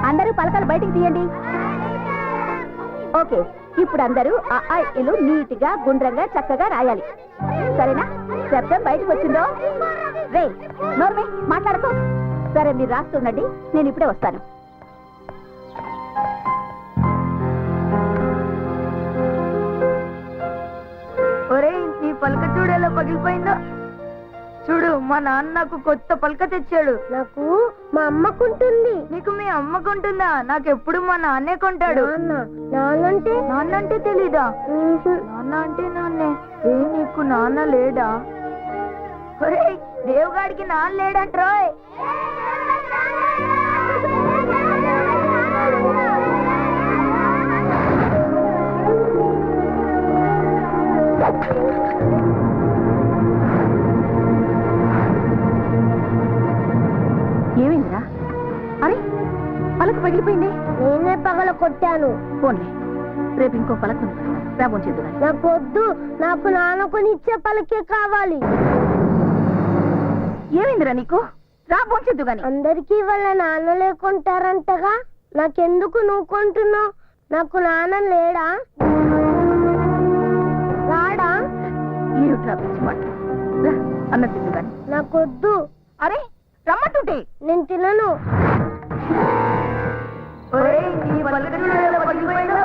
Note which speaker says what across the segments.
Speaker 1: అందరూ పలకలు బయటికి తీయండి. ఓకే, ఇప్పుడు అందరూ ఆ ఇల్లు నీట్ గా గుండ్రంగా చక్కగా రాయాలి. సరేనా? శబ్దం బయటకు వచ్చిందో రే నోర్మే మాట్లాడకు. సరే, మీరు రాస్తుండండి, నేను ఇప్పుడే వస్తాను.
Speaker 2: ఒరే, నీ పలక చూడు ఎలా పగిలిపోయిందో. చూడు, మా నాన్న నాకు కొత్త పలక తెచ్చాడు.
Speaker 3: నాకు మా అమ్మకుంటుంది.
Speaker 2: నీకు మీ అమ్మకుంటుందా? నాకెప్పుడు మా నాన్నే కొంటాడు. నాన్నంటే తెలీదా? నాన్న అంటే నాన్నే. నీకు నాన్న లేడా? ఒరే, దేవుగాడికి నాన్న లేడంట్రోయ్.
Speaker 1: ఏమైందిరా? అరే, పలక పగిలిపోయింది.
Speaker 3: నేనే పగల కొట్టాను.
Speaker 1: పోన్లే, రేపు ఇంకో పలక రాబోంచేద్దు.
Speaker 3: నాకు వద్దు, నాకు నాన్నకొని ఇచ్చే పలకే కావాలి.
Speaker 1: ఏమైందిరా నీకు? రాబోంచేద్దు గాని.
Speaker 3: అందరికీ వాళ్ళ నాన్న లేకుంటారంటగా, నాకెందుకు నువ్వు కొంటున్నావు? నాకు నాన్న లేడా? రాడా?
Speaker 1: ఏమిట్రా పిచ్చి మాట? అన్న తిందు గాని.
Speaker 3: నాకొద్దు.
Speaker 1: అరే, రమ్మంటుంటే.
Speaker 3: నేను తినను.
Speaker 2: ఒరేయ్, నీ పలక చూడు ఎలా పగిలిపోయిందో.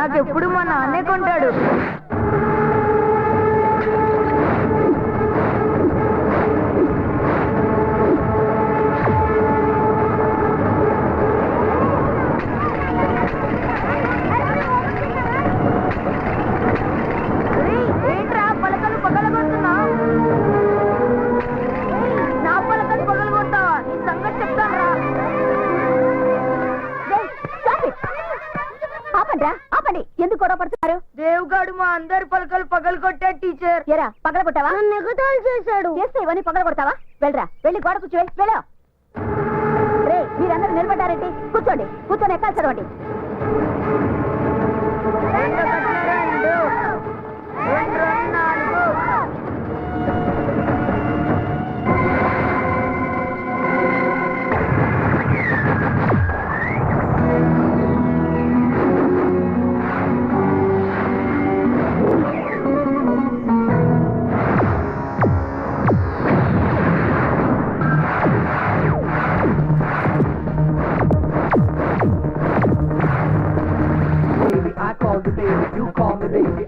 Speaker 2: నాకెప్పుడు మా నాన్నే కొంటాడు. ఏంట్రా పలకలు పగలగొడుతున్నా? నా పలకలు పగలగొడతావా? నీ సంగతి చెప్తాను రా.
Speaker 1: ఆపండి, ఎందుకు గొడవ పడుతున్నారు?
Speaker 2: దేవుగాడు మా అందరి పలకలు పగలు కొట్టాడు టీచర్.
Speaker 1: ఎరా, పగల కొట్టావా?
Speaker 3: నన్ను ఎగతాళి చేశాడు.
Speaker 1: చేస్తే ఇవన్నీ పగల కొడతావా? వెళ్ళరా, వెళ్ళి గోడ కూర్చో. వెళ్ళా రే, మీరందరూ నిలబడ్డారేంటి? కూర్చోండి, కూర్చొని ఎక్కాలి చదవండి.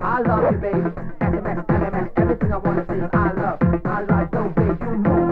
Speaker 4: I love you, baby. SMS, everything I wanna say is I love. I like, don't pay you more.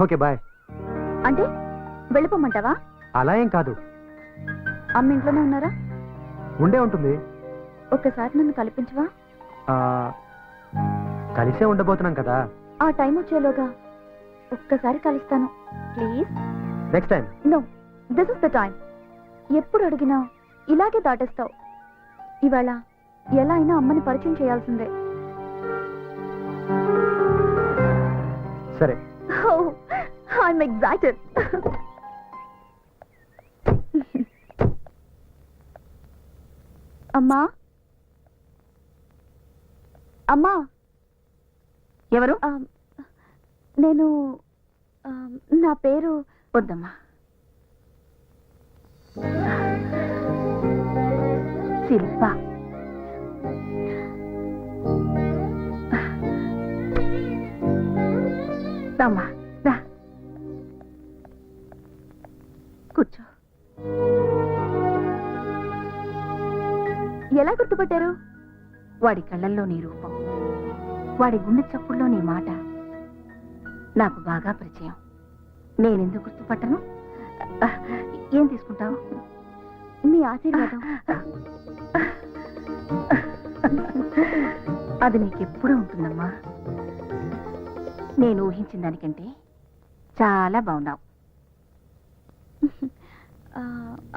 Speaker 5: Okay bye.
Speaker 1: అంటే వెళ్ళిపోమంటావా?
Speaker 5: అలా ఏం కాదు,
Speaker 1: అమ్మ ఇంట్లోనే ఉన్నారా?
Speaker 5: ఉండే ఉంటుంది.
Speaker 1: ఒక్కసారి నన్ను కల్పించవా?
Speaker 5: ఆ, కలిసే ఉండబోతున్నాం కదా.
Speaker 1: ఆ టైం వచ్చేలోగా ఒక్కసారి కలుస్తాను please.
Speaker 5: Next time.
Speaker 1: No, this is the time. ఎప్పుడు అడిగినా ఇలాగే దాటేస్తావు. ఇవాళ ఎలా అయినా అమ్మని పరిచయం చేయాల్సిందే.
Speaker 5: సరే.
Speaker 1: I'm excited. అమ్మా, అమ్మా.
Speaker 2: ఎవరు?
Speaker 1: నేను నా పేరు
Speaker 2: వద్దమ్మా. శిల్ప. రామ్మా, రా. కూర్చో.
Speaker 1: ఎలా గుర్తుపట్టారు?
Speaker 2: వాడి కళ్ళల్లో నీ రూపం, వాడి గుండె చప్పుల్లో నీ మాట నాకు బాగా పరిచయం. నేనెందుకు గుర్తుపట్టను? ఏం తీసుకుంటావు?
Speaker 1: మీ ఆశీర్వాదం.
Speaker 2: అది నీకెప్పుడూ ఉంటుందమ్మా. నేను ఊహించిన దానికంటే చాలా బాగున్నావు.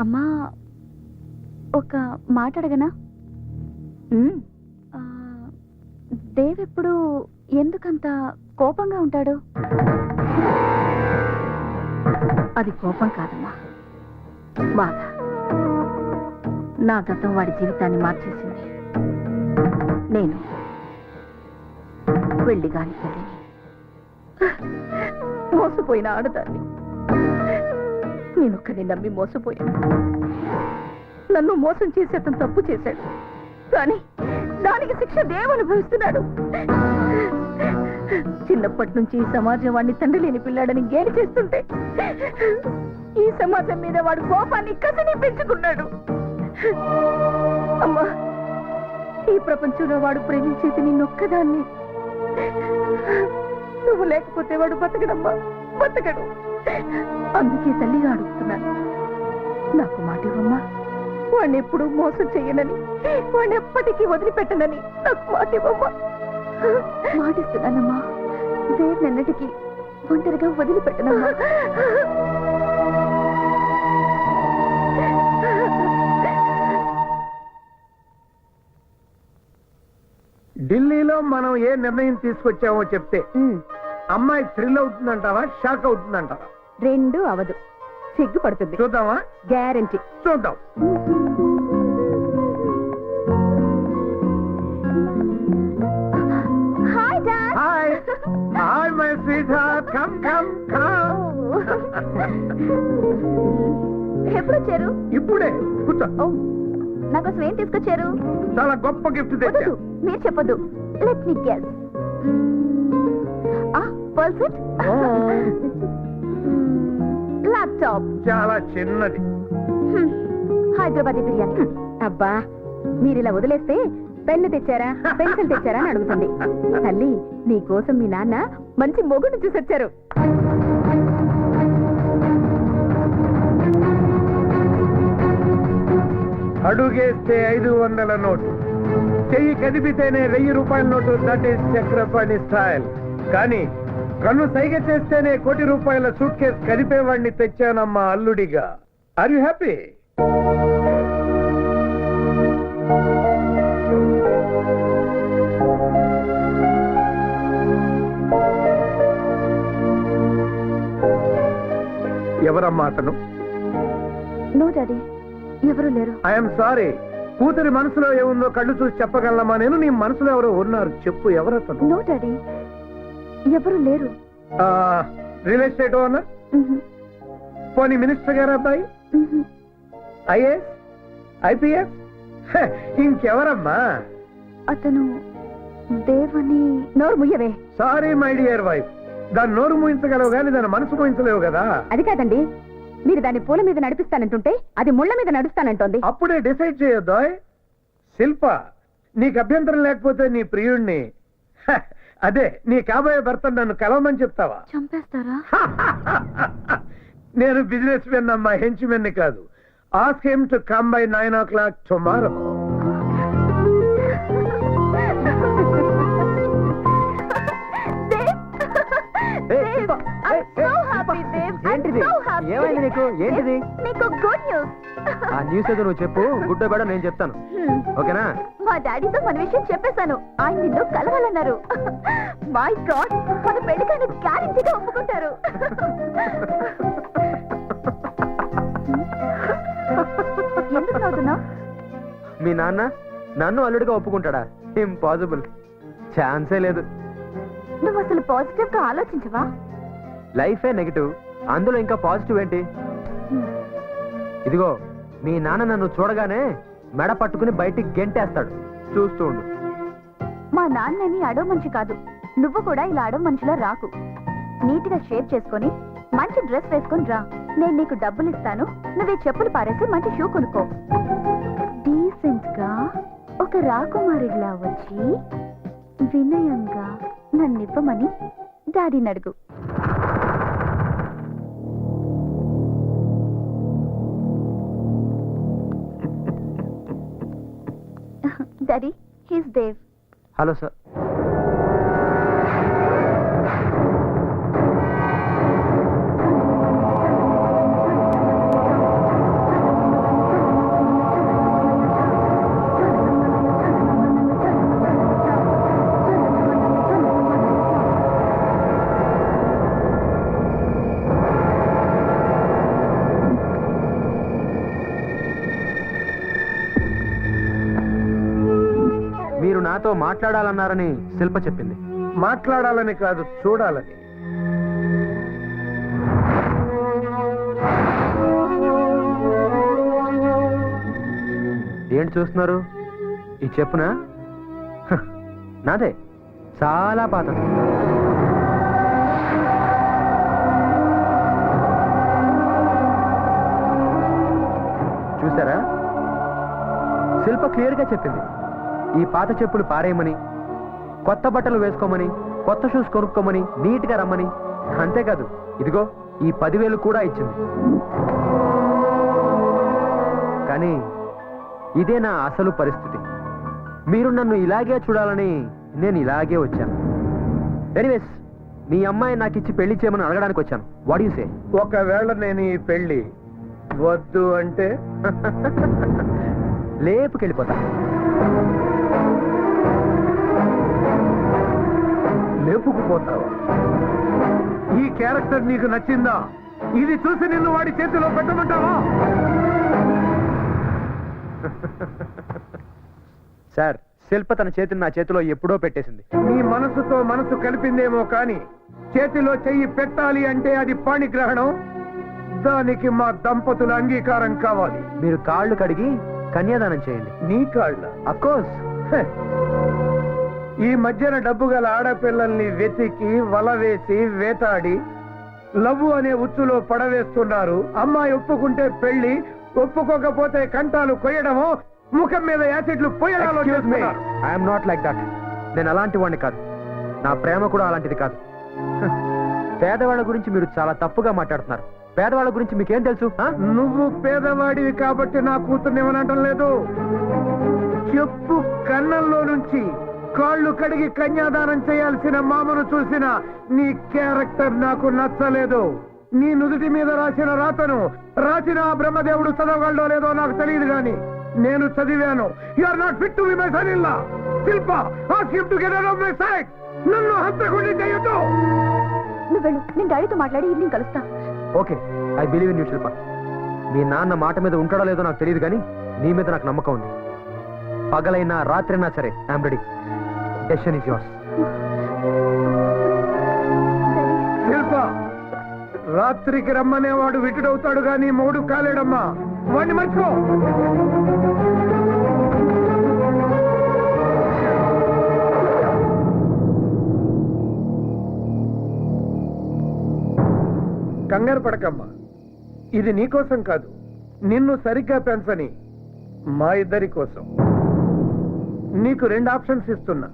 Speaker 1: అమ్మా, ఒక మాట అడగనా? దేవ్ ఎప్పుడు ఎందుకంత కోపంగా ఉంటాడు?
Speaker 2: అది కోపం కాదమ్మా, బాధ. నా గతం వాడి జీవితాన్ని మార్చేసింది. నేను వెళ్ళి గాని తల్లిని, మోసపోయిన ఆడదాన్ని. నేనొక్కడిని నమ్మి మోసపోయాను. నన్ను మోసం చేసి అతను తప్పు చేశాడు, కానీ దానికి శిక్ష దేవ్ అనుభవిస్తున్నాడు. చిన్నప్పటి నుంచి ఈ సమాజం వాడిని తండ్రి లేని పిల్లాడని గేలి చేస్తుంటే ఈ సమాజం మీద వాడు కోపాన్ని కసిని పెంచుకున్నాడు. అమ్మా, ఈ ప్రపంచంలో వాడు ప్రేమించేది నిన్నొక్కదాన్ని. నువ్వు లేకపోతే వాడు బతకడమ్మా, బతకడు. అందుకే తల్లిగా అడుగుతున్నాను, నాకు మాట ఇవ్వమ్మా. వాడిని ఎప్పుడూ మోసం చెయ్యనని, వాడిని ఎప్పటికీ వదిలిపెట్టనని నాకు మాట ఇవ్వమ్మా.
Speaker 1: మాటిస్తున్నానమ్మా, దేవ్ నన్నటికి ఒంటరిగా వదిలిపెట్టనమ్మా.
Speaker 6: ఢిల్లీలో మనం ఏ నిర్ణయం తీసుకొచ్చామో చెప్తే అమ్మాయి థ్రిల్ అవుతుందంటావా, షాక్ అవుతుందంటావా?
Speaker 1: రెండు అవదు, సిగ్గుపడుతుంది.
Speaker 6: చూద్దామా?
Speaker 1: గ్యారంటీ.
Speaker 6: చూద్దాం.
Speaker 1: Hi dad.
Speaker 6: Hi hi my sweet heart, come come come.
Speaker 1: ఎప్పుడు వచ్చారు?
Speaker 6: ఇప్పుడే కూర్చో.
Speaker 1: నాకోసం ఏం తీసుకొచ్చారు?
Speaker 6: చాలా గొప్ప గిఫ్ట్ తెచ్చా.
Speaker 1: వద్దు, మీరు చెప్పొద్దు. Let me guess. Percent, laptop.
Speaker 6: చాలా చిన్నది.
Speaker 1: హైదరాబాదీ బిర్యానీ. అబ్బా, మీరు ఇలా వదిలేస్తే పెన్ను తెచ్చారా, పెన్సిల్ తెచ్చారా అని అడుగుతుంది. తల్లి, నీ కోసం మీ నాన్న మంచి మొగుడు చూసొచ్చారు.
Speaker 6: అడుగేస్తే 500 నోటు, చెయ్యి కదిపితేనే 1000 రూపాయల నోటు. That is Chakrapani style. కానీ కన్ను సైగ చేస్తేనే 1 కోటి రూపాయల సూట్ కేసు కదిపేవాడిని తెచ్చానమ్మా అల్లుడిగా. Are you happy? ఎవరమ్మా అతను?
Speaker 1: నో డాడీ, ఎవరు లేరు.
Speaker 6: I'm sorry. కూతురి మనసులో ఏముందో కళ్ళు చూసి చెప్పగలమా నేను? నీ మనసులో ఎవరో ఉన్నారు, చెప్పు. ఎవరతను?
Speaker 1: నో డాడీ, ఎవరు లేరు.
Speaker 6: Real estate owner? పోనీ మినిస్టర్ గారు అబ్బాయి? IAS, IPS? ఇంకెవరమ్మా?
Speaker 1: అతను దేవని. నోరు ముయ్యవే.
Speaker 6: సారీ మై డియర్ వైఫ్, దాని నోరు మూయించగలవు కానీ దాని మనసు మూయించలేవు కదా.
Speaker 1: అది కాదండి, మీరు దాన్ని పూల మీద నడిపిస్తానంటుంటే అది ముళ్ళ మీద నడుస్తానంటోంది.
Speaker 6: అప్పుడే డిసైడ్ చేయొద్దా? శిల్ప, నీకు అభ్యంతరం లేకపోతే నీ ప్రియుణ్ణి అదే నీ కాబోయే భర్త నన్ను కలవమని చెప్తావా?
Speaker 1: చంపేస్తారా?
Speaker 6: నేను బిజినెస్ మెన్ అమ్మా, హెంచ్మెన్ కాదు. Ask him to come by 9 o'clock tomorrow.
Speaker 5: ఏంటిది? ఏమైంది నీకు? ఏంటిది?
Speaker 1: నీకు గుడ్ న్యూస్.
Speaker 5: ఆ న్యూస్ ఏదో నువ్వు చెప్పు, గుడ్ బేడ నేను చెప్తాను. ఓకేనా?
Speaker 1: మా డాడీతో మన విషయం చెప్పేశాను. ఆయన నిన్ను కలవాలన్నారు. మై గాడ్, మన పెళ్లికైనా గ్యారెంటీగా ఒప్పుకుంటారు. ఎందుకు నవ్వుతున్నావు?
Speaker 5: మీ నాన్న నన్ను అల్లుడిగా ఒప్పుకుంటాడా? ఇంపాసిబుల్, ఛాన్సే లేదు.
Speaker 1: నువ్వు అసలు పాజిటివ్ గా ఆలోచించవా?
Speaker 5: లైఫే నెగిటివ్, అందులో ఇంకా పాజిటివ్ ఏంటి? ఇదిగో మీ నాన్న నన్ను చూడగానే మెడ పట్టుకుని బయటికి గెంటేస్తాడు, చూస్తూ ఉండు.
Speaker 1: మా నాన్నని అడవ మనిషి కాదు, నువ్వు కూడా ఇలా అడవ మనిషిలా రాకు. నీట్ గా షేప్ చేసుకొని మంచి డ్రెస్ వేసుకొని రా. నేను నీకు డబ్బులు ఇస్తాను, నువ్వే చెప్పులు పారేసి మంచి షూ కొనుక్కో. డీసెంట్ గా ఒక రాకుమారిలా వచ్చి వినయంగా నన్ను ఇవ్వమని డాడీని అడుగు. Daddy, he's Dev.
Speaker 5: Hello sir. మీరు నాతో మాట్లాడాలన్నారని శిల్ప చెప్పింది.
Speaker 6: మాట్లాడాలని కాదు, చూడాలని.
Speaker 5: ఏంటి చూస్తున్నారు? ఈ చెప్పునా? నాదే, చాలా పాతది. చూసారా? శిల్ప క్లియర్ గా చెప్పింది, ఈ పాత చెప్పులు పారేయమని, కొత్త బట్టలు వేసుకోమని, కొత్త షూస్ కొనుక్కోమని, నీట్ గా రమ్మని. అంతేకాదు, ఇదిగో ఈ 10,000 కూడా ఇచ్చింది. కానీ ఇదే నా అసలు పరిస్థితి. మీరు నన్ను ఇలాగే చూడాలని నేను ఇలాగే వచ్చాను. ఎనీవేస్, మీ అమ్మాయి నాకు ఇచ్చి పెళ్లి చేయమని అడగడానికి వచ్చాను. What you say?
Speaker 6: ఒకవేళ నేను ఈ పెళ్లి వద్దు అంటే
Speaker 5: లేపుకెళ్ళిపోతా.
Speaker 6: లేపుకుపోతావా? ఈ క్యారెక్టర్ నీకు నచ్చిందా? ఇది చూసి నిన్ను వాడి చేతిలో పెట్టమంటావా?
Speaker 5: సార్, శిల్ప తన చేతిని నా చేతిలో ఎప్పుడో పెట్టేసింది.
Speaker 6: నీ మనసుతో మనసు కలిపిందేమో కాని చేతిలో చెయ్యి పెట్టాలి అంటే అది పాణిగ్రహణం. దానికి మా దంపతుల అంగీకారం కావాలి.
Speaker 5: మీరు కాళ్ళు కడిగి కన్యాదానం చేయండి.
Speaker 6: నీ కాళ్ళ?
Speaker 5: అఫ్కోర్స్.
Speaker 6: ఈ మధ్యన డబ్బు గల ఆడపిల్లల్ని వెతికి వల వేసి వేటాడి లవ్వు అనే ఉచ్చులో పడవేస్తున్నారు. అమ్మాయి ఒప్పుకుంటే పెళ్లి, ఒప్పుకోకపోతే కంటాలు కొయ్యడమో, ముఖం మీద యాసిడ్లు పోయడాలో చేస్తున్నారు.
Speaker 5: I'm not like that. నేను అలాంటి వాడిని కాదు. నా ప్రేమ కూడా అలాంటిది కాదు. పేదవాళ్ళ గురించి మీరు చాలా తప్పుగా మాట్లాడుతున్నారు. పేదవాళ్ళ గురించి మీకేం తెలుసు?
Speaker 6: నువ్వు పేదవాడివి కాబట్టి నా కూతుర్ని ఏమనటం లేదు. చెప్పు కన్నంలో నుంచి కాళ్ళు కడిగి కన్యాదానం చేయాల్సిన మామను చూసిన నీ క్యారెక్టర్ నాకు నచ్చలేదు. నీ నుదుటి మీద రాసిన రాతను రాసిన ఆ బ్రహ్మదేవుడు చదవగలడో లేదో నాకు తెలియదు గాని నేను చదివాను. You are not fit to be my son in law. Shilpa, ask him to get out of my sight. నన్ను హంతకుడిని చేయొద్దు.
Speaker 1: నువ్వు వెళ్ళు, నేను డాడీతో మాట్లాడి ఈవినింగ్ కలుస్తా.
Speaker 5: Okay, I believe in you Shilpa. మీ నాన్న మాట మీద ఉంటాడో లేదో నాకు తెలియదు కానీ నీ మీద నాకు నమ్మకం ఉంది. పగలైనా రాత్రైనా సరే I'm ready. Decision is yours.
Speaker 6: Shilpa, రాత్రికి రమ్మనేవాడు విటుడవుతాడు గాని మొగుడు కాలేడమ్మా. వాడిని మర్చిపో. కంగారు పడకమ్మా. ఇది నీకోసం కాదు, నిన్ను సరిగ్గా పెంచని మా ఇద్దరి కోసం. నీకు 2 ఆప్షన్స్ ఇస్తున్నా.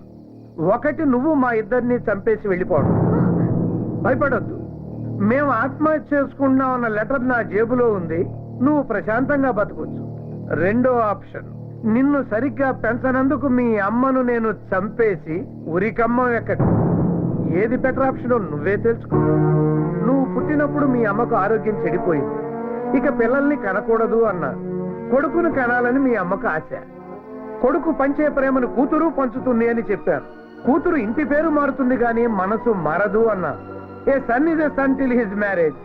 Speaker 6: ఒకటి, నువ్వు మా ఇద్దరిని చంపేసి వెళ్ళిపోవడం. భయపడొద్దు, మేము ఆత్మహత్య చేసుకుంటున్నాం అన్న లెటర్ నా జేబులో ఉంది, నువ్వు ప్రశాంతంగా బతకొచ్చు. రెండో ఆప్షన్, నిన్ను సరిగ్గా పెంచనందుకు మీ అమ్మను నేను చంపేసి ఉరికమ్మం ఎక్కడు. ఏది బెటర్ ఆప్షనో నువ్వే తెలుసుకో. నువ్వు పుట్టినప్పుడు మీ అమ్మకు ఆరోగ్యం చెడిపోయింది, ఇక పిల్లల్ని కనకూడదు అన్నారు. కొడుకును కనాలని మీ అమ్మకు ఆశ. కొడుకు పంచే ప్రేమను కూతురు పంచుతుంది అని చెప్పారు. కూతురు ఇంటి పేరు మారుతుంది కానీ మనసు మారదు అన్నారు. A son is a son till his marriage,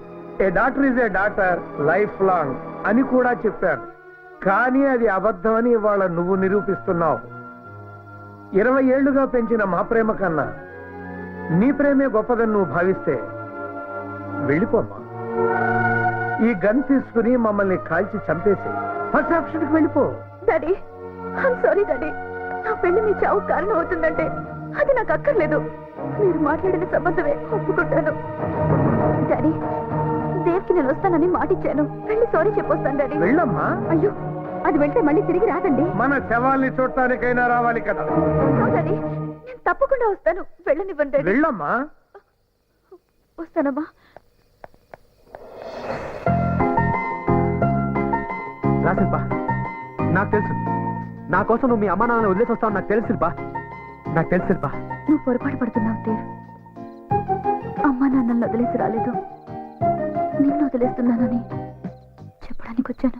Speaker 6: a daughter is a daughter life long అని కూడా చెప్పారు. కానీ అది అబద్ధమని ఇవాళ నువ్వు నిరూపిస్తున్నావు. 20 ఏళ్లుగా పెంచిన మా ప్రేమ కన్నా నీ ప్రేమే గొప్పదని నువ్వు భావిస్తే వెళ్ళిపోమ్మా. ఈ గన్ తీసుకుని మమ్మల్ని కాల్చి చంపేసి ఫస్ట్ ఆప్షన్కి వెళ్ళిపో.
Speaker 2: Daddy, I'm sorry daddy. నా పెళ్లి మీ చావు కారణం అవుతుందంటే అది నాకు అక్కర్లేదు. మీరు మాట్లాడిన సంబంధమే ఒప్పుకుంటాను. డాడీ, దేవ్కి నేను వస్తానని మాటిచ్చాను. వెళ్ళి సారీ చెప్పొస్తాను డాడీ.
Speaker 6: వెళ్ళమ్మా.
Speaker 2: అయ్యో, అది వెళ్తే మళ్ళీ తిరిగి రాదండి.
Speaker 6: మన శవాల్ని చూడటానికైనా రావాలి కదా.
Speaker 2: డాడీ, నేను తప్పకుండా వస్తాను. వెళ్ళనివ్వండి డాడీ.
Speaker 6: వెళ్ళమ్మా.
Speaker 2: వస్తానమ్మా.
Speaker 5: రా శిల్ప, నాకు తెలుసు నా కోసం నువ్వు మీ అమ్మా నాన్నని వదిలేసి వస్తావు. నాకు తెలుసు శిల్ప, నాకు తెలుసు శిల్ప.
Speaker 2: నువ్వు పొరపాటు పడుతున్నావు దేవ్. అమ్మా నాన్నల్ని వదిలేసి రాలేదు, నిన్ను వదిలేస్తున్నానని చెప్పడానికి వచ్చాను.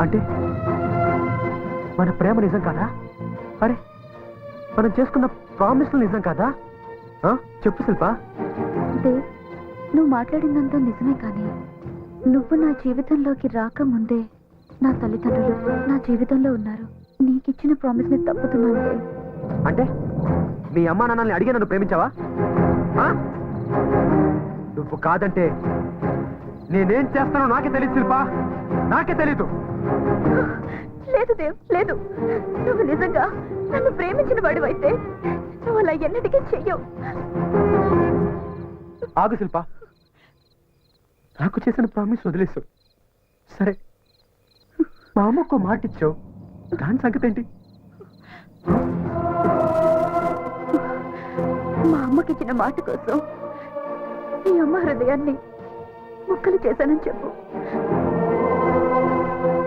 Speaker 5: అంటే మన ప్రేమ నిజం కాదా? అరే, మనం చేసుకున్న ప్రామిస్లు నిజం కాదా? చెప్పు శిల్ప.
Speaker 2: దేవ్, నువ్వు మాట్లాడిందంతా నిజమే, కానీ నువ్వు నా జీవితంలోకి రాకముందే నా తల్లిదండ్రులు నా జీవితంలో ఉన్నారు. నీకిచ్చిన ప్రామిస్ ని తప్పుతున్నాను దేవ్.
Speaker 5: అంటే మీ అమ్మా నాన్నల్ని అడిగి నన్ను ప్రేమించావా? నువ్వు కాదంటే నేనేం చేస్తానో నాకే తెలియదు శిల్ప, నాకే తెలీదు.
Speaker 2: లేదు దేవ్, లేదు. నువ్వు నిజంగా నన్ను ప్రేమించిన వాడివైతే నువ్వు అలా ఎన్నటికీ చెయ్యవు.
Speaker 5: ఆగు శిల్ప, నాకు చేసిన ప్రామిస్ వదిలేసు. సరే, మా అమ్మకు మాట ఇచ్చావు, దాని సంగతి ఏంటి?
Speaker 2: మా అమ్మకిచ్చిన మాట కోసం నీ అమ్మ హృదయాన్ని ముక్కలు చేశానని చెప్పు.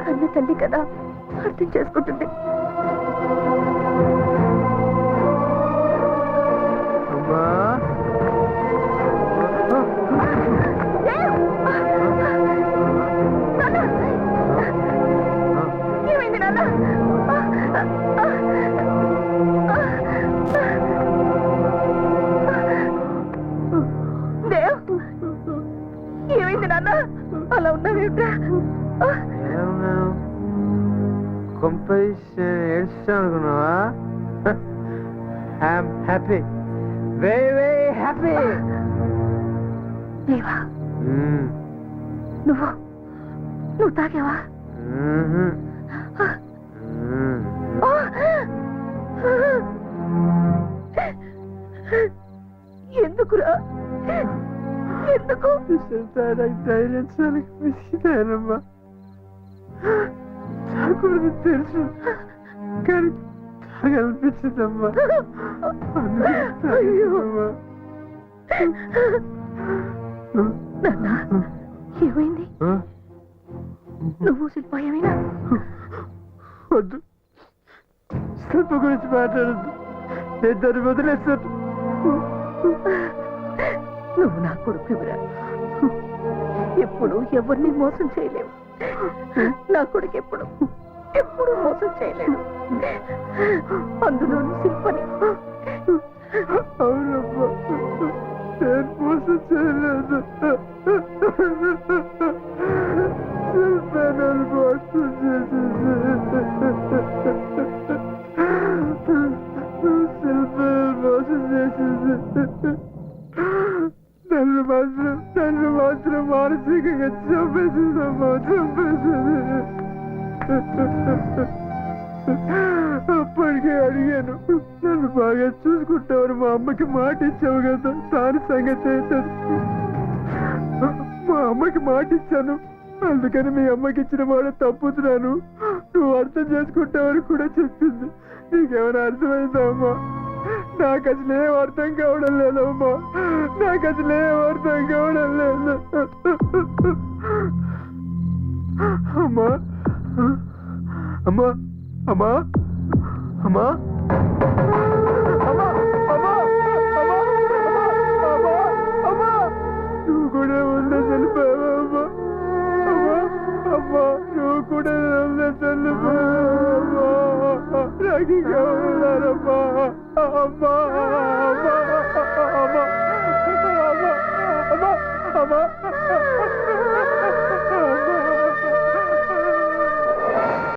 Speaker 2: కన్న తల్లి కదా, అర్థం చేసుకుంటుంది.
Speaker 5: అమ్మా,
Speaker 2: ఏమైంది నాన్న? దేవ్, ఏమైంది నాన్న? అలా ఉన్నావేమిట్రా?
Speaker 5: అనుకున్నావా? I'm happy, very very happy.
Speaker 2: దేవా, నువ్వు తాగావా? ఎందుకురా? ఎందుకు?
Speaker 5: ధైర్యం మిస్కిదానమ్మా, తాకూడదు తెలుసు, కానీ తాగనిపించిందమ్మా.
Speaker 2: నాన్న, ఏమైంది? నువ్వు శిల్ప ఏమైనా?
Speaker 5: వద్దు, శిల్ప గురించి మాట్లాడద్దు, నేను దాన్ని వదిలేస్తాను.
Speaker 2: నువ్వు నా కొడుకురా, ఎప్పుడు ఎవరిని మోసం చేయలేవు. నా కొడుకు ఎప్పుడు మోసం చేయలేడు, అందులోనూ శిల్పని.
Speaker 5: అవునమ్మా, నేను మోసం చేయలేదు. శిల్ప నన్ను మోసం చేసింది. శిల్ప మోసం చేసింది. నన్ను మాత్రం మానసికంగా చంపేసిందమ్మా, చంపేసింది. అప్పటికే అడిగాను, నన్ను బాగా చూసుకుంటావని మా అమ్మకి మాట ఇచ్చావు కదా, దాని సంగతి ఏంటది? మా అమ్మకి మాట ఇచ్చాను, అందుకని మీ అమ్మకి ఇచ్చిన మాట తప్పుతున్నాను, నువ్వు అర్థం చేసుకుంటావని కూడా చెప్పింది. నీకేమైనా అర్థమైందా అమ్మా?
Speaker 6: నాకు అసలు ఏం అర్థం కావడం లేదమ్మా, నాకు అసలు ఏం అర్థం కావడం లేదు. అమ్మా అమ్మా అమ్మా అమ్మా నువ్వు కూడా ఉండే చనిపోయావమ్మా, అమ్మా నువ్వు కూడా ఉండే చనిపోయావమ్మా, నాకు ఇంకా ఉన్నారమ్మా, అమ్మా అమ్మా అమ్మా అమ్మా అమ్మా అమ్మా